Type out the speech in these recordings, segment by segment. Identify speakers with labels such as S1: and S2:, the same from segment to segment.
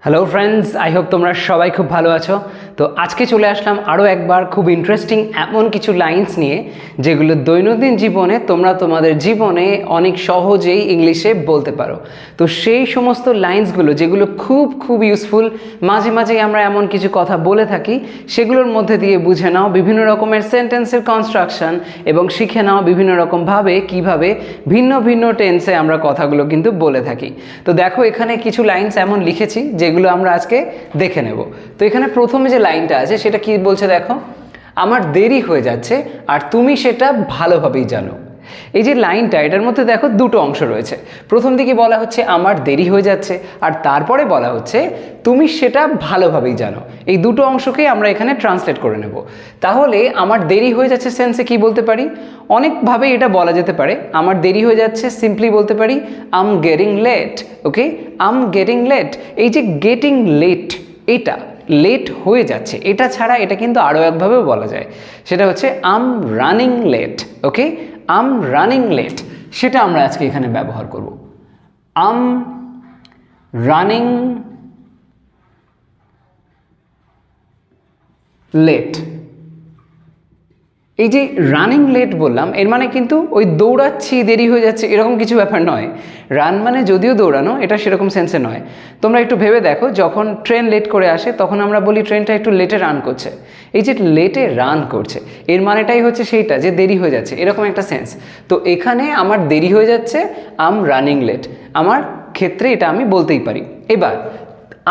S1: Hello friends, I hope তোমরা সবাই খুব ভালো আছো। তো আজকে চলে আসলাম আরও একবার খুব ইন্টারেস্টিং এমন কিছু লাইন্স নিয়ে যেগুলো দৈনন্দিন জীবনে তোমরা তোমাদের জীবনে অনেক সহজেই ইংলিশে বলতে পারো। তো সেই সমস্ত লাইন্সগুলো যেগুলো খুব ইউজফুল, মাঝে মাঝেই আমরা এমন কিছু কথা বলে থাকি, সেগুলোর মধ্যে দিয়ে বুঝে নাও বিভিন্ন রকমের সেন্টেন্সের কনস্ট্রাকশন এবং শিখে নাও বিভিন্ন রকমভাবে কীভাবে ভিন্ন ভিন্ন টেন্সে আমরা কথাগুলো কিন্তু বলে থাকি। তো দেখো, এখানে কিছু লাইন্স এমন লিখেছি যেগুলো আমরা আজকে দেখে নেব। তো এখানে প্রথমে যে লাইনটা আছে সেটা কি বলছে দেখো, আমার দেরি হয়ে যাচ্ছে আর তুমি সেটা ভালোভাবেই জানো। এই যে লাইনটা, এটার মধ্যে দেখো দুটো অংশ রয়েছে। প্রথম দিকে বলা হচ্ছে আমার দেরি হয়ে যাচ্ছে, আর তারপরে বলা হচ্ছে তুমি সেটা ভালোভাবেই জানো। এই দুটো অংশকেই আমরা এখানে ট্রান্সলেট করে নেব। তাহলে আমার দেরি হয়ে যাচ্ছে সেন্সে কি বলতে পারি? অনেকভাবে এটা বলা যেতে পারে। আমার দেরি হয়ে যাচ্ছে সিম্পলি বলতে পারি আম গেটিং লেট। ওকে, আম গেটিং লেট। এই যে গেটিং লেট, এটা লেট হয়ে যাচ্ছে, এটা ছাড়া এটা কিন্তু আরও একভাবেও বলা যায়। সেটা হচ্ছে আম রানিং লেট। ওকে, আম রানিং লেট, সেটা আমরা আজকে এখানে ব্যবহার করব। আম রানিং লেট। এই যে রানিং লেট বললাম, এর মানে কিন্তু ওই দৌড়াচ্ছি দেরি হয়ে যাচ্ছে এরকম কিছু ব্যাপার নয়। রান মানে যদিও দৌড়ানো, এটা সেরকম সেন্সে নয়। তোমরা একটু ভেবে দেখো, যখন ট্রেন লেট করে আসে তখন আমরা বলি ট্রেনটা একটু লেটে রান করছে। এই যে লেটে রান করছে, এর মানেটাই হচ্ছে সেইটা যে দেরি হয়ে যাচ্ছে, এরকম একটা সেন্স। তো এখানে আমার দেরি হয়ে যাচ্ছে, আম রানিং লেট, আমার ক্ষেত্রে এটা আমি বলতেই পারি। এবার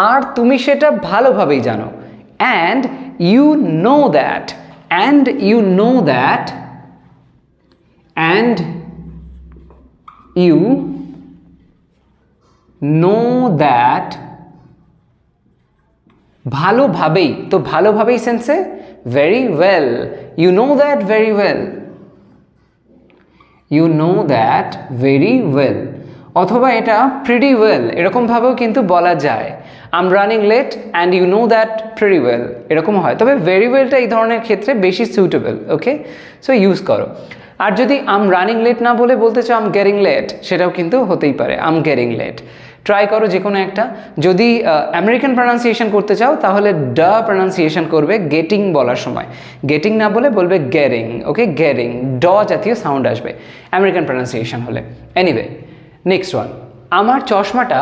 S1: আর তুমি সেটা ভালোভাবেই জানো, and you know that. And you know that, and you know that, ভালোভাবেই। তো ভালোভাবেই সেন্সে very well, you know that very well, you know that very well। অথবা এটা pretty well এরকমভাবেও কিন্তু বলা যায়। I'm running late and you know that pretty well, এরকম হয়। তবে ভেরি ওয়েলটা এই ধরনের ক্ষেত্রে বেশি সুইটেবল। ওকে, সো ইউজ করো। আর যদি আম রানিং লেট না বলে বলতে চাও আম গেটিং লেট, সেটাও কিন্তু হতেই পারে, আম গেটিং লেট। ট্রাই করো যে কোনো একটা। যদি আমেরিকান প্রনাউন্সিয়েশন করতে চাও তাহলে ড প্রনাউন্সিয়েশন করবে গেটিং বলার সময়, গেটিং না বলে বলবে গেটিং। ওকে, গেটিং, ড জাতীয় সাউন্ড আসবে আমেরিকান প্রনাউন্সিয়েশন হলে। এনিওয়ে, নেক্সট ওয়ান, আমার চশমাটা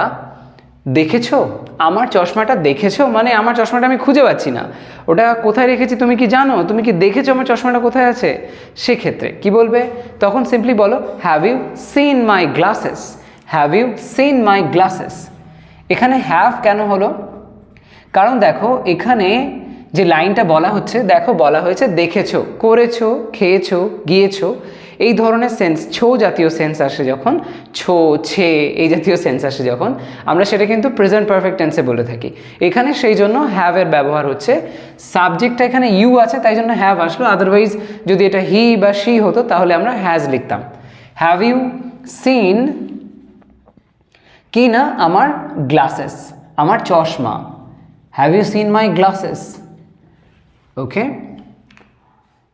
S1: দেখেছো? আমার চশমাটা দেখেছো মানে আমার চশমাটা আমি খুঁজে পাচ্ছি না, ওটা কোথায় রেখেছি তুমি কি জানো? তুমি কি দেখেছো আমার চশমাটা কোথায় আছে? সেক্ষেত্রে কি বলবে? তখন সিম্পলি বলো have you seen my glasses. Have you seen my glasses. এখানে হ্যাভ কেন হলো? কারণ দেখো এখানে যে লাইনটা বলা হচ্ছে, দেখো বলা হয়েছে দেখেছো, করেছো, খেয়েছো, গিয়েছো, এই ধরনের সেন্স, ছো জাতীয় সেন্স আসে যখন, ছো, ছে, এই জাতীয় সেন্স আসে যখন, আমরা সেটা কিন্তু প্রেজেন্ট পারফেক্ট টেন্সে বলে থাকি। এখানে সেই জন্য হ্যাভের ব্যবহার হচ্ছে। সাবজেক্টটা এখানে ইউ আছে তাই জন্য হ্যাভ আসলো, আদারওয়াইজ যদি এটা হি বা শি হতো তাহলে আমরা হ্যাজ লিখতাম। হ্যাভ ইউ সিন কি না, আমার গ্লাসেস, আমার চশমা। Have you seen my glasses. Okay,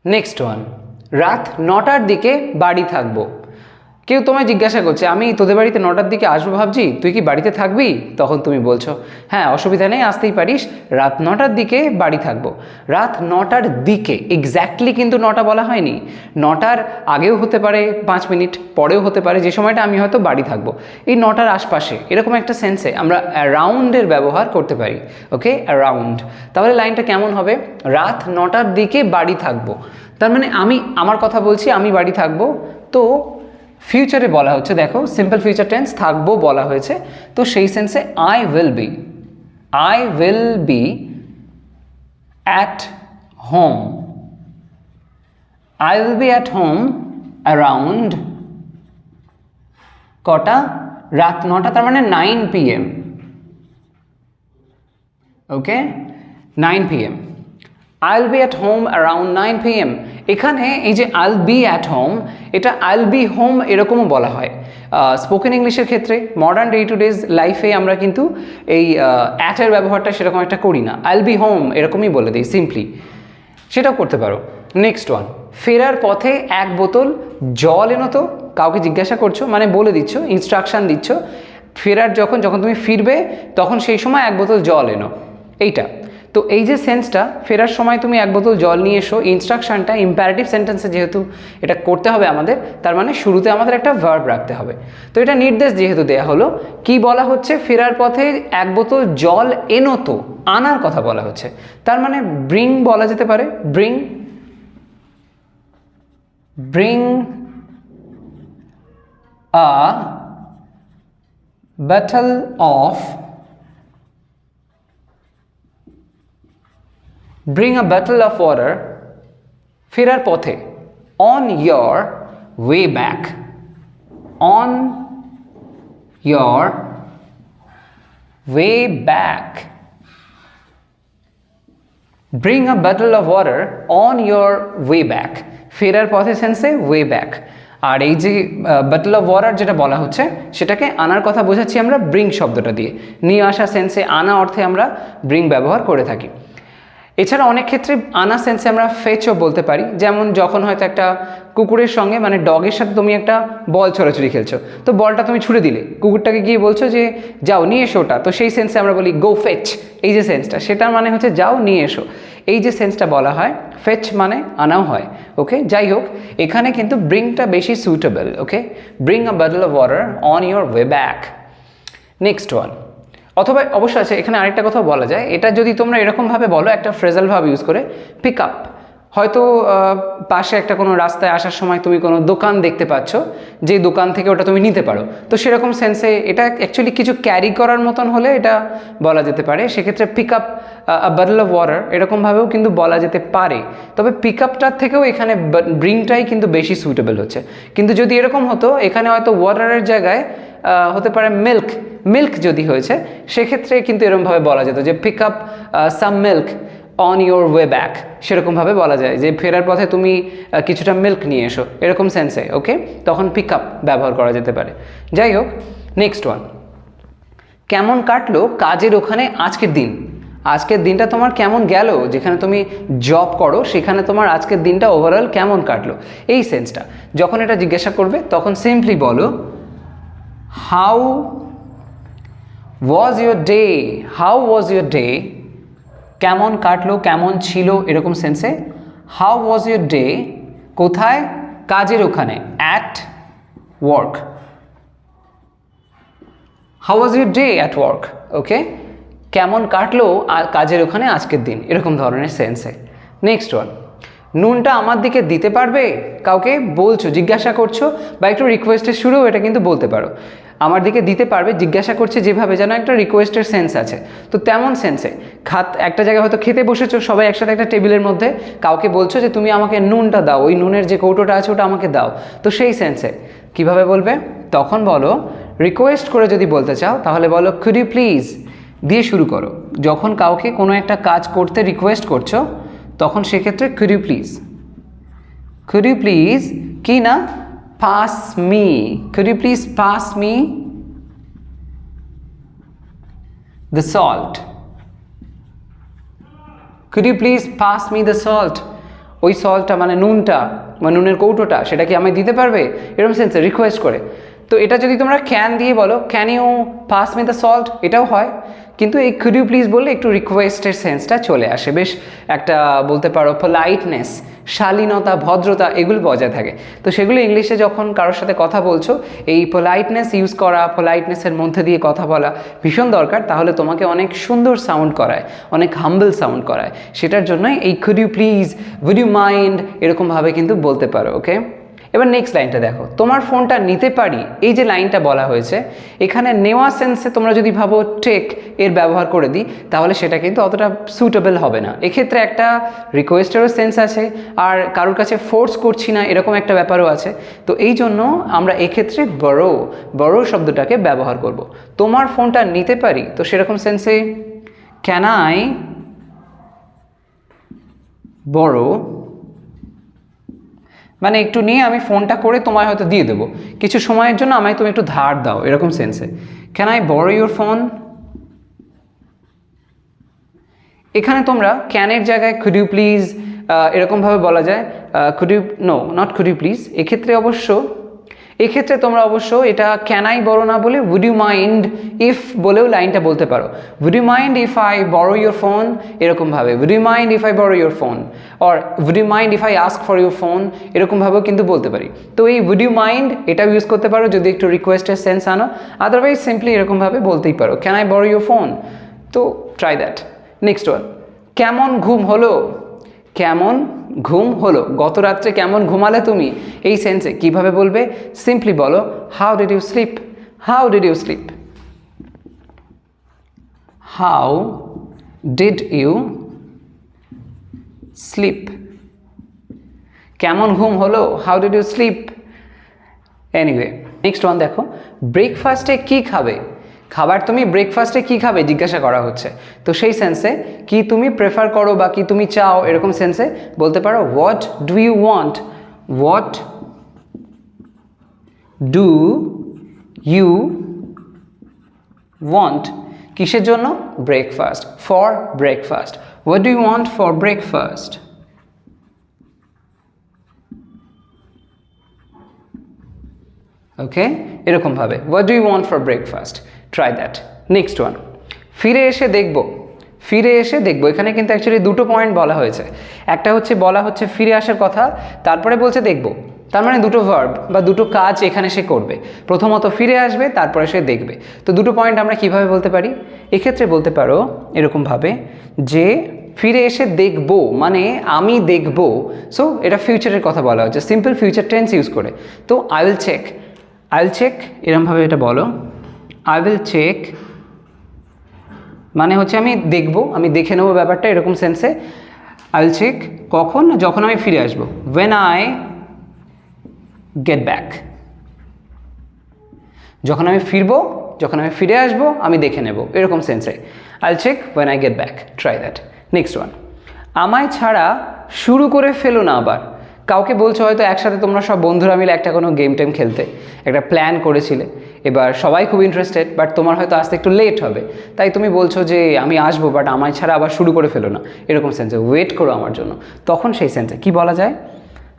S1: next one, রাত 9টার দিকে বাড়ি থাকবো। কেউ তোমায় জিজ্ঞাসা করছে আমি তোদের বাড়িতে 9টার দিকে আসবো ভাবছি, তুই কি বাড়িতে থাকবি? তখন তুমি বলছো হ্যাঁ অসুবিধা নেই, আসতেই পারিস, রাত 9টার দিকে বাড়ি থাকবো। রাত 9টার দিকে, এক্স্যাক্টলি কিন্তু 9টা বলা হয়নি, 9টার আগেও হতে পারে, 5 মিনিট পরেও হতে পারে, যে সময়টা আমি হয়তো বাড়ি থাকবো এই 9টার আশপাশে, এরকম একটা সেন্সে আমরা অ্যারাউন্ডের ব্যবহার করতে পারি। ওকে, অ্যারাউন্ড। তাহলে লাইনটা কেমন হবে? রাত 9টার দিকে বাড়ি থাকবো, তার মানে আমি আমার কথা বলছি, আমি বাড়ি থাকবো। তো ফিউচারে বলা হচ্ছে, দেখো সিম্পল ফিউচার টেন্স, থাকবো বলা হয়েছে, তো সেই সেন্সে I will be, I will be at home, I will be at home around কটা? রাত 9টা, তার মানে 9 PM। Okay, 9 PM, I'll be at home around 9 PM। এখানে এই যে I'll be at home, এটা I'll be home এরকমও বলা হয় স্পোকেন ইংলিশের ক্ষেত্রে। মডার্ন ডে টু ডেজ লাইফে আমরা কিন্তু এই অ্যাটের ব্যবহারটা সেরকম একটা করি না, I'll be home এরকমই বলে দিই সিম্পলি, সেটাও করতে পারো। নেক্সট ওয়ান, ফেরার পথে 1 বোতল জল এনো তো। কাউকে জিজ্ঞাসা করছো মানে বলে দিচ্ছ, ইনস্ট্রাকশান দিচ্ছ, ফেরার যখন তুমি ফিরবে তখন সেই সময় 1 বোতল জল এনো, এইটা। তো এই যে সেন্সটা, ফেরার সময় তুমি 1 বোতল জল নিয়ে এসো, ইনস্ট্রাকশনটা ইম্পারেটিভ সেন্টেন্সে যেহেতু এটা করতে হবে আমাদের, তার মানে শুরুতে আমাদের একটা ভার্ব রাখতে হবে। তো এটা নির্দেশ যেহেতু দেয়া হলো, কি বলা হচ্ছে, ফেরার পথে 1 বোতল জল এনো, তো আনার কথা বলা হচ্ছে, তার মানে ব্রিং বলা যেতে পারে, bring a bottle of bring a bottle of water ফেরার পথে, on your way back, on your way back, bring a bottle of water on your way back, ফেরার পথে সেন্সে way back। আর এই যে বটল অফ ওয়াটার যেটা বলা হচ্ছে সেটাকে আনার কথা বোঝাচ্ছি আমরা ব্রিং শব্দটা দিয়ে, নিয়ে আসা সেন্সে আনা অর্থে আমরা ব্রিং ব্যবহার করে থাকি। এছাড়া অনেক ক্ষেত্রে আনা সেন্সে আমরা ফেচও বলতে পারি, যেমন যখন হয়তো একটা কুকুরের সঙ্গে মানে ডগের সাথে তুমি একটা বল ছোড়াছুড়ি খেলছো, তো বলটা তুমি ছুড়ে দিলে, কুকুরটাকে গিয়ে বলছো যে যাও নিয়ে এসো ওটা, তো সেই সেন্সে আমরা বলি গো ফেচ, এই যে সেন্সটা সেটার মানে হচ্ছে যাও নিয়ে এসো, এই যে সেন্সটা বলা হয়, ফেচ মানে আনাও হয়। ওকে, যাই হোক এখানে কিন্তু ব্রিংটা বেশি suitable. Okay, bring a bottle of water on your way back. Next one, অথবা অবশ্য আছে এখানে আরেকটা কথা বলা যায়, এটা যদি তোমরা এরকমভাবে বলো একটা ফ্রেজাল ভাব ইউজ করে, পিক আপ, হয়তো পাশে একটা কোনো রাস্তায় আসার সময় তুমি কোনো দোকান দেখতে পাচ্ছ, যে দোকান থেকে ওটা তুমি নিতে পারো, তো সেরকম সেন্সে এটা অ্যাকচুয়ালি কিছু ক্যারি করার মতন হলে এটা বলা যেতে পারে, সেক্ষেত্রে pick up a bottle of water এরকমভাবেও কিন্তু বলা যেতে পারে। তবে পিক আপটার থেকেও এখানে ব্রিংটাই কিন্তু বেশি সুইটেবল হচ্ছে। কিন্তু যদি এরকম হতো এখানে হয়তো ওয়াটারের জায়গায় হতে পারে মিল্ক যদি হয়েছে, সেক্ষেত্রে কিন্তু এরকমভাবে বলা যেত যে pick up some milk on your way back, সেরকমভাবে বলা যায় যে ফেরার পথে তুমি কিছুটা মিল্ক নিয়ে এসো, এরকম সেন্সে। ওকে, তখন পিক আপ ব্যবহার করা যেতে পারে। যাই হোক, নেক্সট ওয়ান, কেমন কাটলো কাজের ওখানে আজকের দিন। আজকের দিনটা তোমার কেমন গেল, যেখানে তুমি জব করো সেখানে তোমার আজকের দিনটা ওভারঅল কেমন কাটলো, এই সেন্সটা যখন এটা জিজ্ঞাসা করবে তখন সিম্পলি বলো how was your day, how was your day, কেমন কাটলো কেমন ছিল এরকম সেন্সে। হাউ ওয়াজ ইউর ডে কোথায়, কাজের ওখানে, at work, how was your day at work. Okay, কেমন কাটলো কাজের ওখানে আজকের দিন, এরকম ধরনের সেন্সে। নেক্সট ওয়ান, নুনটা আমার দিকে দিতে পারবে, কাউকে বলছো, জিজ্ঞাসা করছো বা একটু রিকোয়েস্টের শুরুও এটা কিন্তু বলতে পারো। আমার দিকে দিতে পারবে জিজ্ঞাসা করছে যেভাবে, যেন একটা রিকোয়েস্টের সেন্স আছে, তো তেমন সেন্সে একটা জায়গায় হয়তো খেতে বসেছো সবাই একসাথে একটা টেবিলের মধ্যে, কাউকে বলছো যে তুমি আমাকে নুনটা দাও, ওই নুনের যে কৌটোটা আছে ওটা আমাকে দাও, তো সেই সেন্সে কিভাবে বলবে, তখন বলো রিকোয়েস্ট করে যদি বলতে চাও তাহলে বলো কুড ইউ প্লিজ দিয়ে শুরু করো। যখন কাউকে কোনো একটা কাজ করতে রিকোয়েস্ট করছো তখন সেক্ষেত্রে কুড ইউ প্লিজ কি না, pass me, could you please pass me the salt, could you please pass me the salt, ওই সল্টটা মানে নুনটা বা নুনের কৌটোটা সেটা কি আমায় দিতে পারবে, এরকম সেন্সে রিকোয়েস্ট করে। তো এটা যদি তোমরা ক্যান দিয়ে বলো, can you pass me the salt, এটাও হয়, কিন্তু এই কুড ইউ প্লিজ বললে একটু রিকোয়েস্টের সেন্সটা চলে আসে, বেশ একটা বলতে পারো পোলাইটনেস, শালীনতা, ভদ্রতা এগুলো বজায় থাকে। তো সেগুলো ইংলিশে যখন কারোর সাথে কথা বলছো এই পোলাইটনেস ইউজ করা, পোলাইটনেসের মধ্যে দিয়ে কথা বলা ভীষণ দরকার, তাহলে তোমাকে অনেক সুন্দর সাউন্ড করায়, অনেক হাম্বল সাউন্ড করায়, সেটার জন্যই এই could you please, would you mind এরকমভাবে কিন্তু বলতে পারো। ওকে, এবার নেক্সট লাইনটা দেখো, তোমার ফোনটা নিতে পারি, এই যে লাইনটা বলা হয়েছে এখানে নেওয়া সেন্সে তোমরা যদি ভাবো টেক এর ব্যবহার করে দিই তাহলে সেটা কিন্তু অতটা সুটেবল হবে না। এক্ষেত্রে একটা রিকোয়েস্টেরও সেন্স আছে, আর কারোর কাছে ফোর্স করছি না এরকম একটা ব্যাপারও আছে। তো এই জন্য আমরা এক্ষেত্রে বড় শব্দটাকে ব্যবহার করব। তোমার ফোনটা নিতে পারি, তো সেরকম সেন্সে ক্যান আই বড়, মানে একটু নিয়ে আমি ফোনটা করে তোমায় হয়তো দিয়ে দেবো, কিছু সময়ের জন্য আমায় তুমি একটু ধার দাও, এরকম সেন্সে can I borrow your phone. এখানে তোমরা ক্যানের জায়গায় কুড ইউ প্লিজ এরকমভাবে বলা যায়, could you, no not could you please, এক্ষেত্রে অবশ্য এক্ষেত্রে তোমরা অবশ্য এটা ক্যান আই বড়ো না বলে উড ইউ মাইন্ড ইফ বলেও লাইনটা বলতে পারো। Would you mind if I borrow your phone, এরকমভাবে would you mind if I borrow your phone, or would you mind if I ask for your phone, এরকমভাবেও কিন্তু বলতে পারি। তো এই উড ইউ মাইন্ড এটাও ইউজ করতে পারো যদি একটু রিকোয়েস্টের সেন্স আনো, আদারওয়াইজ সিম্পলি এরকমভাবে বলতেই পারো can I borrow your phone. তো ট্রাই দ্যাট। নেক্সট ওয়ান, কেমন ঘুম হলো, কেমন ঘুম হলো, গত রাত্রে কেমন ঘুমালে তুমি, এই সেন্সে কিভাবে বলবে? সিম্পলি বলো how did you sleep, how did you sleep, how did you sleep, কেমন ঘুম হলো, how did you sleep. Anyway next one দেখো, ব্রেকফাস্টে কি খাবে, খাবার তুমি ব্রেকফাস্টে কি খাবে জিজ্ঞাসা করা হচ্ছে। তো সেই সেন্সে কি তুমি প্রেফার করো বা কি তুমি চাও, এরকম সেন্সে বলতে পারো what do you want, what do you want, কিসের জন্য? Breakfast, for breakfast, what do you want for breakfast. Okay, এরকমভাবে what do you want for breakfast, try that. Next one, ফিরে এসে দেখবো, ফিরে এসে দেখবো, এখানে কিন্তু অ্যাকচুয়ালি দুটো পয়েন্ট বলা হয়েছে। একটা হচ্ছে বলা হচ্ছে ফিরে আসার কথা, তারপরে বলছে দেখবো, তার মানে দুটো ভার্ব বা দুটো কাজ এখানে সে করবে। প্রথমত ফিরে আসবে, তারপরে সে দেখবে। তো দুটো পয়েন্ট আমরা কিভাবে বলতে পারি? এক্ষেত্রে বলতে পারো এরকমভাবে যে ফিরে এসে দেখবো মানে আমি দেখবো, সো এটা ফিউচারের কথা বলা হচ্ছে, সিম্পল ফিউচার টেন্স ইউজ করে। তো I will check, I will check এরকমভাবে এটা বলো, আই উইল চেক মানে হচ্ছে আমি দেখবো, আমি দেখে নেবো ব্যাপারটা, এরকম সেন্সে আই উইল চেক কখন, যখন আমি ফিরে আসবো, when I get back, যখন আমি ফিরবো, যখন আমি ফিরে আসবো আমি দেখে নেব, এরকম সেন্সে I will check when I get back, try that. Next one, আমায় ছাড়া শুরু করে ফেলো না আবার, কাউকে বলছো হয়তো একসাথে তোমরা সব বন্ধুরা মিলে একটা কোনো গেম টেম খেলতে, একটা প্ল্যান করেছিলে, এবার সবাই খুব ইন্টারেস্টেড, বাট তোমার হয়তো আসতে একটু লেট হবে, তাই তুমি বলছো যে আমি আসবো বাট আমায় ছাড়া আবার শুরু করে ফেলো না, এরকম সেন্সে ওয়েট করো আমার জন্য। তখন সেই সেন্সে কি বলা যায়?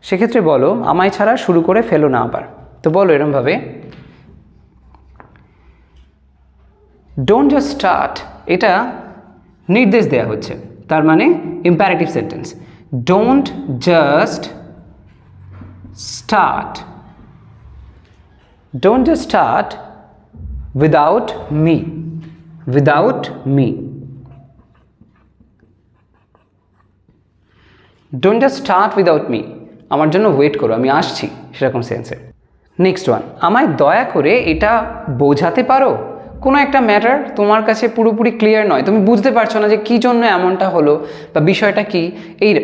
S1: সেক্ষেত্রে বলো আমায় ছাড়া শুরু করে ফেলো না আবার। তো বলো এরকমভাবে, ডোন্ট জাস্ট স্টার্ট, এটা নির্দেশ দেওয়া হচ্ছে, তার মানে imperative sentence, don't just start, don't just start without me, without me, don't just start without me, আমার জন্য ওয়েট করো আমি আসছি, সেরকম সেন্সে। নেক্সট ওয়ান, আমায় দয়া করে এটা বোঝাতে পারো, কোনো একটা ম্যাটার তোমার কাছে পুরোপুরি ক্লিয়ার নয়, তুমি বুঝতে পারছো না যে কী জন্য এমনটা হলো বা বিষয়টা কী,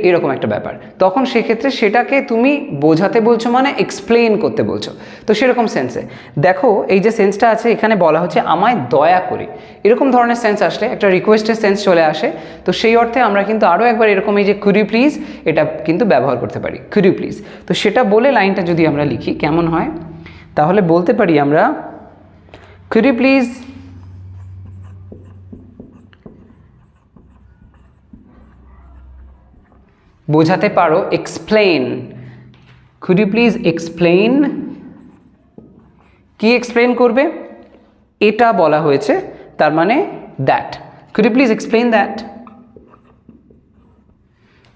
S1: এরকম একটা ব্যাপার, তখন সেক্ষেত্রে সেটাকে তুমি বোঝাতে বলছো মানে এক্সপ্লেন করতে বলছো। তো সেরকম সেন্সে দেখো এই যে সেন্সটা আছে এখানে বলা হচ্ছে আমায় দয়া করে, এরকম ধরনের সেন্স আসলে একটা রিকোয়েস্টের সেন্স চলে আসে। তো সেই অর্থে আমরা কিন্তু আরও একবার এরকম এই যে কুড ইউ প্লিজ, এটা কিন্তু ব্যবহার করতে পারি, কুড ইউ প্লিজ। তো সেটা বলে লাইনটা যদি আমরা লিখি কেমন হয়, তাহলে বলতে পারি আমরা could you please বোঝাতে পারো, explain, could you please explain, কি এক্সপ্লেন করবে এটা বলা হয়েছে, তার মানে that, could you please explain that,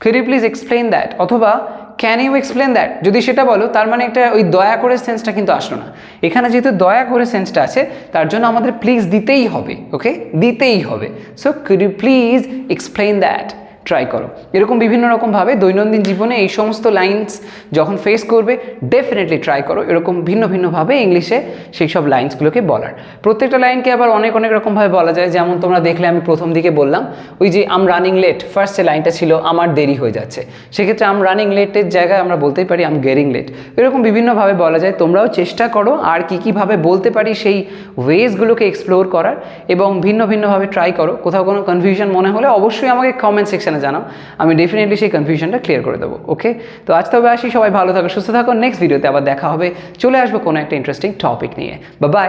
S1: could you please explain that, অথবা ক্যান ইউ এক্সপ্লেন দ্যাট, যদি সেটা বলো তার মানে একটা ওই দয়া করে সেন্সটা কিন্তু আসলো না, এখানে যেহেতু দয়া করে সেন্সটা আছে তার জন্য আমাদের প্লিজ দিতেই হবে, ওকে দিতেই হবে। So could you please explain that, try করো। এরকম বিভিন্ন রকমভাবে দৈনন্দিন জীবনে এই সমস্ত লাইন্স যখন ফেস করবে ডেফিনেটলি ট্রাই করো এরকম ভিন্ন ভিন্নভাবে ইংলিশে সেই সব লাইন্সগুলোকে বলার। প্রত্যেকটা লাইনকে আবার অনেক অনেক রকমভাবে বলা যায়, যেমন তোমরা দেখলে আমি প্রথম দিকে বললাম ওই যে আম রানিং লেট, ফার্স্ট যে লাইনটা ছিল আমার দেরি হয়ে যাচ্ছে, সেক্ষেত্রে আম রানিং লেটের জায়গায় আমরা বলতেই পারি আম গেটিং লেট, এরকম বিভিন্নভাবে বলা যায়। তোমরাও চেষ্টা করো আর কীভাবে বলতে পারি সেই ওয়েজগুলোকে এক্সপ্লোর করার এবং ভিন্ন ভিন্নভাবে ট্রাই করো। কোথাও কোনো কনফিউশন মনে হলে অবশ্যই আমাকে কমেন্ট সেকশনে জানাও, আমি ডেফিনেটলি সেই কনফিউশনটা ক্লিয়ার করে দেবো। ওকে, তো আজ তবে আসি, সবাই ভালো থাকো, সুস্থ থাকো, নেক্সট ভিডিওতে আবার দেখা হবে, চলে আসবো কোনো একটা ইন্টারেস্টিং টপিক নিয়ে। Bye bye.